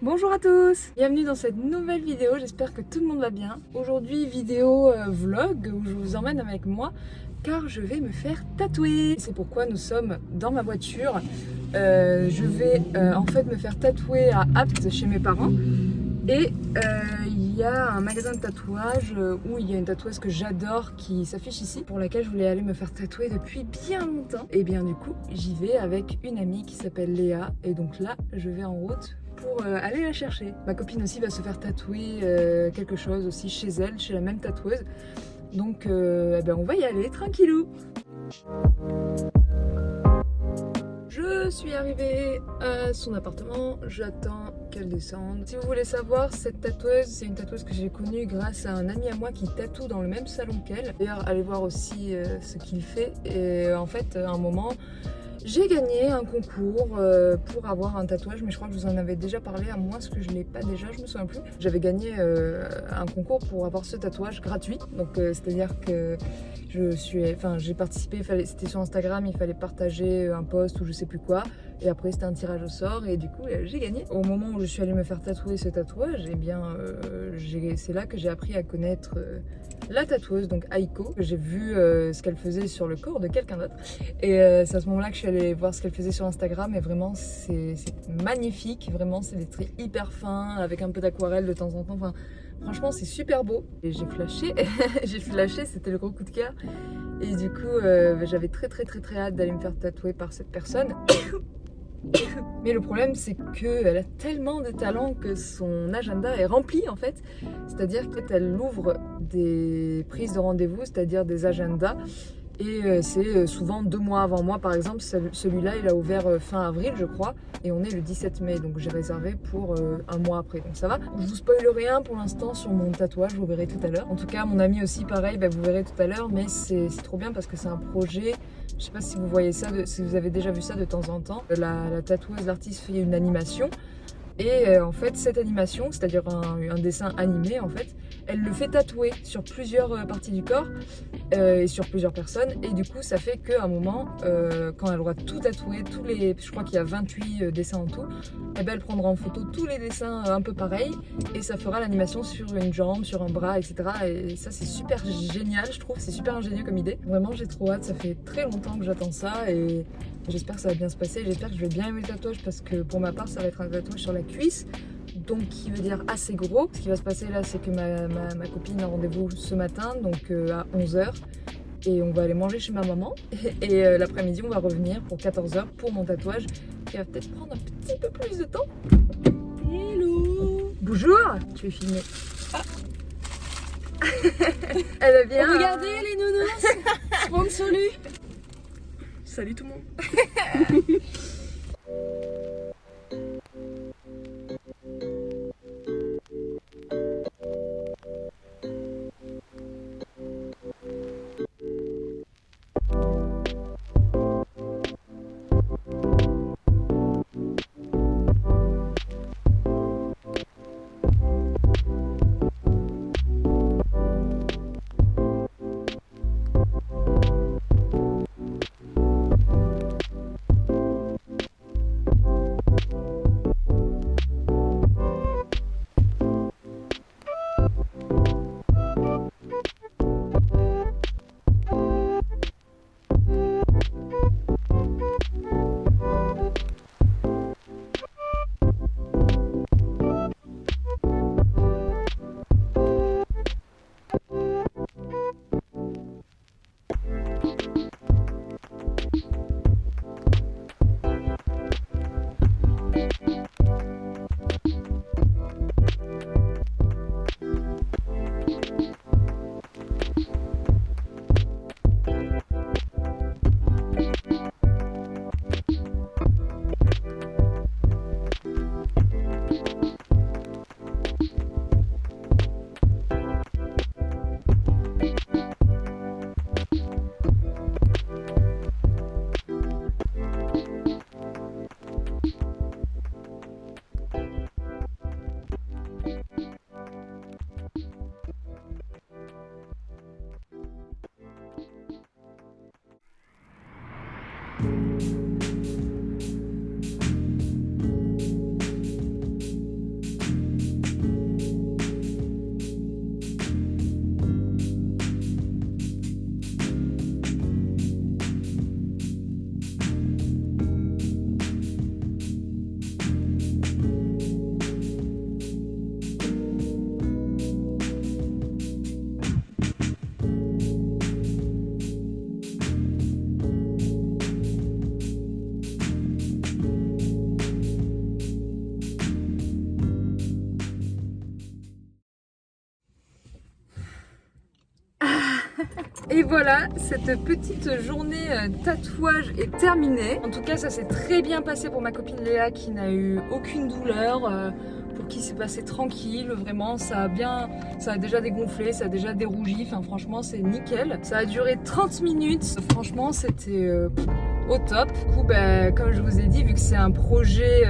Bonjour à tous, bienvenue dans cette nouvelle vidéo, j'espère que tout le monde va bien. Aujourd'hui vidéo vlog où je vous emmène avec moi car je vais me faire tatouer. C'est pourquoi nous sommes dans ma voiture. Je vais en fait me faire tatouer à Apt chez mes parents. Et il y a un magasin de tatouage où il y a une tatoueuse que j'adore qui s'affiche ici, pour laquelle je voulais aller me faire tatouer depuis bien longtemps. Et bien du coup j'y vais avec une amie qui s'appelle Léa, et donc là je vais en route pour aller la chercher. Ma copine aussi va se faire tatouer quelque chose aussi chez elle, chez la même tatoueuse. Donc eh ben on va y aller tranquillou. Je suis arrivée à son appartement, j'attends qu'elle descende. Si vous voulez savoir, cette tatoueuse, c'est une tatoueuse que j'ai connue grâce à un ami à moi qui tatoue dans le même salon qu'elle. D'ailleurs, allez voir aussi ce qu'il fait. Et en fait, à un moment, j'ai gagné un concours pour avoir un tatouage, mais je crois que je vous en avais déjà parlé, à moins que je ne l'ai pas déjà, je me souviens plus. J'avais gagné un concours pour avoir ce tatouage gratuit, donc c'est-à-dire que j'ai participé, c'était sur Instagram, il fallait partager un post ou je sais plus quoi, et après c'était un tirage au sort, et du coup j'ai gagné. Au moment où je suis allée me faire tatouer ce tatouage, et bien c'est là que j'ai appris à connaître la tatoueuse, donc Aiko. J'ai vu ce qu'elle faisait sur le corps de quelqu'un d'autre, et c'est à ce moment-là que je suis allée voir ce qu'elle faisait sur Instagram, et vraiment c'est magnifique, vraiment c'est des traits hyper fins, avec un peu d'aquarelle de temps en temps, enfin franchement c'est super beau. Et j'ai flashé, j'ai flashé, c'était le gros coup de cœur, et du coup j'avais très hâte d'aller me faire tatouer par cette personne. Mais le problème c'est qu'elle a tellement de talent que son agenda est rempli en fait. C'est-à-dire qu'elle ouvre des prises de rendez-vous, c'est-à-dire des agendas. Et c'est souvent 2 mois avant moi, par exemple. Celui-là il a ouvert fin avril je crois, et on est le 17 mai, donc j'ai réservé pour un mois après, donc ça va. Je vous spoile rien pour l'instant sur mon tatouage, vous verrez tout à l'heure. En tout cas mon ami aussi pareil, vous verrez tout à l'heure, mais c'est trop bien parce que c'est un projet. Je sais pas si vous voyez ça, si vous avez déjà vu ça de temps en temps. La tatoueuse, l'artiste fait une animation. Et en fait, cette animation, c'est-à-dire un dessin animé, en fait, elle le fait tatouer sur plusieurs parties du corps et sur plusieurs personnes. Et du coup, ça fait qu'à un moment, quand elle aura tout tatoué, je crois qu'il y a 28 dessins en tout, et ben elle prendra en photo tous les dessins un peu pareils, et ça fera l'animation sur une jambe, sur un bras, etc. Et ça, c'est super génial, je trouve. C'est super ingénieux comme idée. Vraiment, j'ai trop hâte. Ça fait très longtemps que j'attends ça, et j'espère que ça va bien se passer. J'espère que je vais bien aimer le tatouage, parce que pour ma part, ça va être un tatouage sur la cuisse, donc qui veut dire assez gros. Ce qui va se passer là, c'est que ma copine a rendez-vous ce matin, donc à 11h, et on va aller manger chez ma maman, et l'après-midi on va revenir pour 14h pour mon tatouage, qui va peut-être prendre un petit peu plus de temps. Hello. Bonjour. Tu es filmée. Ah. Elle va bien. Regardez les nounours. Sponsor lui. Salut tout le monde. Et voilà, cette petite journée tatouage est terminée. En tout cas, ça s'est très bien passé pour ma copine Léa qui n'a eu aucune douleur. Pour qui c'est passé tranquille, vraiment ça a déjà dégonflé, ça a déjà dérougi, enfin franchement c'est nickel. Ça a duré 30 minutes, franchement c'était au top. Du coup comme je vous ai dit, vu que c'est un projet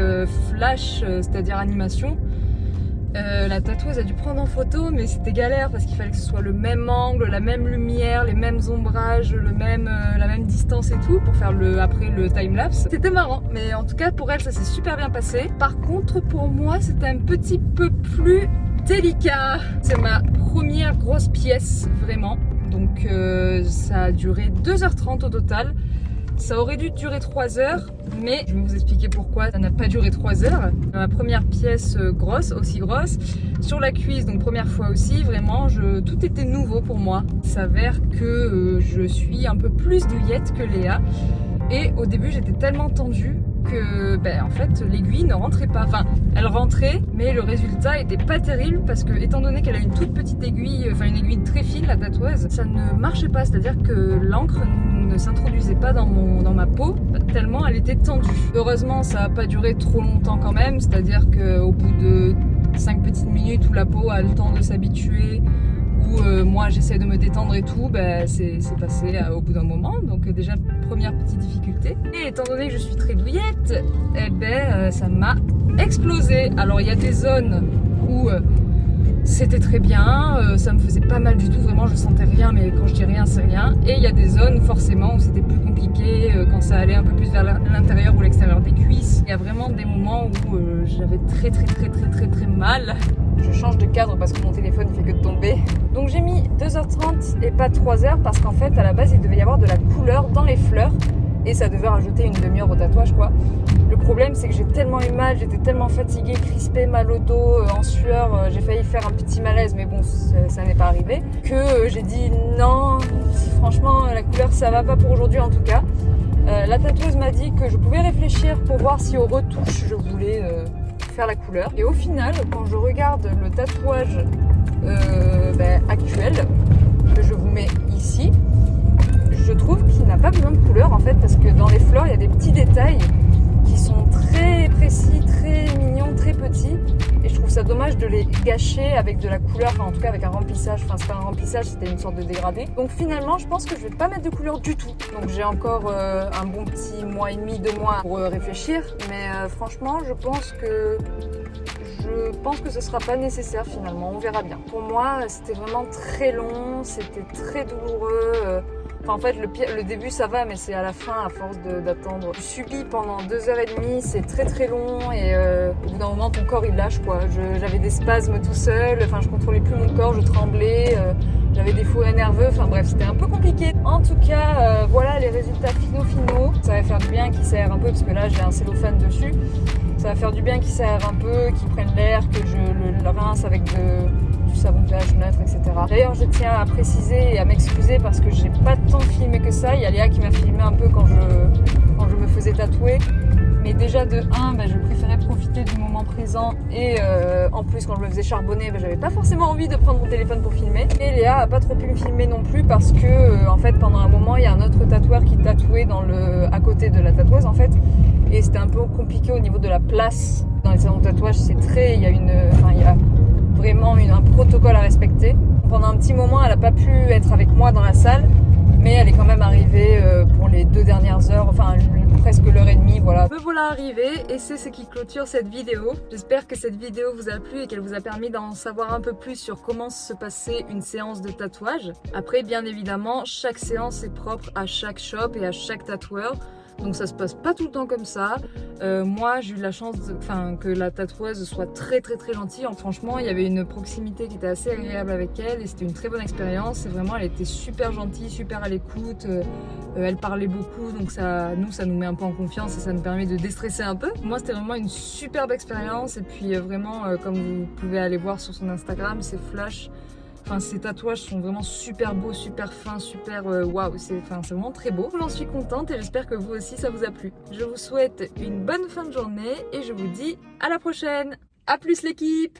flash, c'est-à-dire animation, la tatoueuse a dû prendre en photo, mais c'était galère parce qu'il fallait que ce soit le même angle, la même lumière, les mêmes ombrages, la même distance et tout pour faire après le time-lapse. C'était marrant, mais en tout cas pour elle ça s'est super bien passé. Par contre pour moi c'était un petit peu plus délicat. C'est ma première grosse pièce vraiment, donc ça a duré 2h30 au total. Ça aurait dû durer 3 heures, mais je vais vous expliquer pourquoi ça n'a pas duré 3 heures. Ma première pièce grosse, aussi grosse, sur la cuisse, donc première fois aussi, vraiment, tout était nouveau pour moi. Il s'avère que je suis un peu plus douillette que Léa, et au début j'étais tellement tendue que en fait l'aiguille ne rentrait pas, enfin elle rentrait mais le résultat était pas terrible parce que étant donné qu'elle a une toute petite aiguille, enfin une aiguille très fine la tatoueuse, ça ne marchait pas, c'est à dire que l'encre ne s'introduisait pas dans ma peau tellement elle était tendue. Heureusement ça n'a pas duré trop longtemps quand même, c'est à dire qu'au bout de 5 petites minutes où la peau a le temps de s'habituer, où moi j'essaie de me détendre et tout, c'est passé au bout d'un moment, donc déjà première petite difficulté. Et étant donné que je suis très douillette, ça m'a explosé. Alors il y a des zones où c'était très bien, ça me faisait pas mal du tout, vraiment je sentais rien, mais quand je dis rien c'est rien. Et il y a des zones forcément où c'était plus compliqué, quand ça allait un peu plus vers l'intérieur ou l'extérieur des cuisses. Il y a vraiment des moments où j'avais très mal. Je change de cadre parce que mon téléphone fait que de tomber. Donc j'ai mis 2h30 et pas 3h parce qu'en fait à la base il devait y avoir de la couleur dans les fleurs et ça devait rajouter une demi-heure au tatouage quoi. Le problème c'est que j'ai tellement eu mal, j'étais tellement fatiguée, crispée, mal au dos, en sueur, j'ai failli faire un petit malaise mais bon ça n'est pas arrivé, que j'ai dit non, franchement la couleur ça va pas pour aujourd'hui en tout cas. La tatoueuse m'a dit que je pouvais réfléchir pour voir si au retouche je voulais faire la couleur. Et au final, quand je regarde le tatouage actuel, que je vous mets ici, je trouve qu'il n'a pas besoin de couleur en fait, parce que dans les fleurs, il y a des petits détails qui sont très précis, très mignons, très petits. Et je trouve ça dommage de les gâcher avec de la couleur, enfin en tout cas avec un remplissage. Enfin c'est pas un remplissage, c'était une sorte de dégradé. Donc finalement, je pense que je vais pas mettre de couleur du tout. Donc j'ai encore un bon petit mois et demi, 2 mois pour réfléchir. Mais franchement, je pense que ce sera pas nécessaire finalement, on verra bien. Pour moi, c'était vraiment très long, c'était très douloureux. Enfin, en fait, le début ça va, mais c'est à la fin, à force d'attendre. Je subis pendant 2h30, c'est très long et au bout d'un moment, ton corps il lâche quoi. J'avais des spasmes tout seul, enfin je contrôlais plus mon corps, je tremblais, j'avais des fourrés nerveux, enfin bref, c'était un peu compliqué. En tout cas, voilà les résultats finaux. Ça va faire du bien qu'ils s'aèrent un peu parce que là j'ai un cellophane dessus. Ça va faire du bien qu'ils s'aèrent un peu, qu'ils prennent l'air, que je le rince avec du savon de pH neutre, etc. D'ailleurs, je tiens à préciser et à m'excuser parce que j'ai pas tant filmé que ça. Il y a Léa qui m'a filmé un peu quand je me faisais tatouer. Mais déjà de 1, je préférais profiter du moment présent et en plus quand je me faisais charbonner, j'avais pas forcément envie de prendre mon téléphone pour filmer. Et Léa a pas trop pu me filmer non plus parce que en fait pendant un moment il y a un autre tatoueur qui tatouait à côté de la tatoueuse en fait. Et c'était un peu compliqué au niveau de la place. Dans les salons de tatouage, il y a vraiment un protocole à respecter. Pendant un petit moment, elle n'a pas pu être avec moi dans la salle, mais elle est quand même arrivée pour les 2 dernières heures, enfin presque l'heure et demie, voilà. Me voilà arrivée et c'est ce qui clôture cette vidéo. J'espère que cette vidéo vous a plu et qu'elle vous a permis d'en savoir un peu plus sur comment se passait une séance de tatouage. Après, bien évidemment, chaque séance est propre à chaque shop et à chaque tatoueur. Donc ça se passe pas tout le temps comme ça. Moi j'ai eu la chance que la tatoueuse soit très gentille. Franchement il y avait une proximité qui était assez agréable avec elle et c'était une très bonne expérience. Et vraiment elle était super gentille, super à l'écoute. Elle parlait beaucoup donc ça nous met un peu en confiance et ça nous permet de déstresser un peu. Moi c'était vraiment une superbe expérience et puis vraiment comme vous pouvez aller voir sur son Instagram, c'est Flash. Enfin, ces tatouages sont vraiment super beaux, super fins, super waouh, c'est vraiment très beau. J'en suis contente et j'espère que vous aussi ça vous a plu. Je vous souhaite une bonne fin de journée et je vous dis à la prochaine. À plus l'équipe!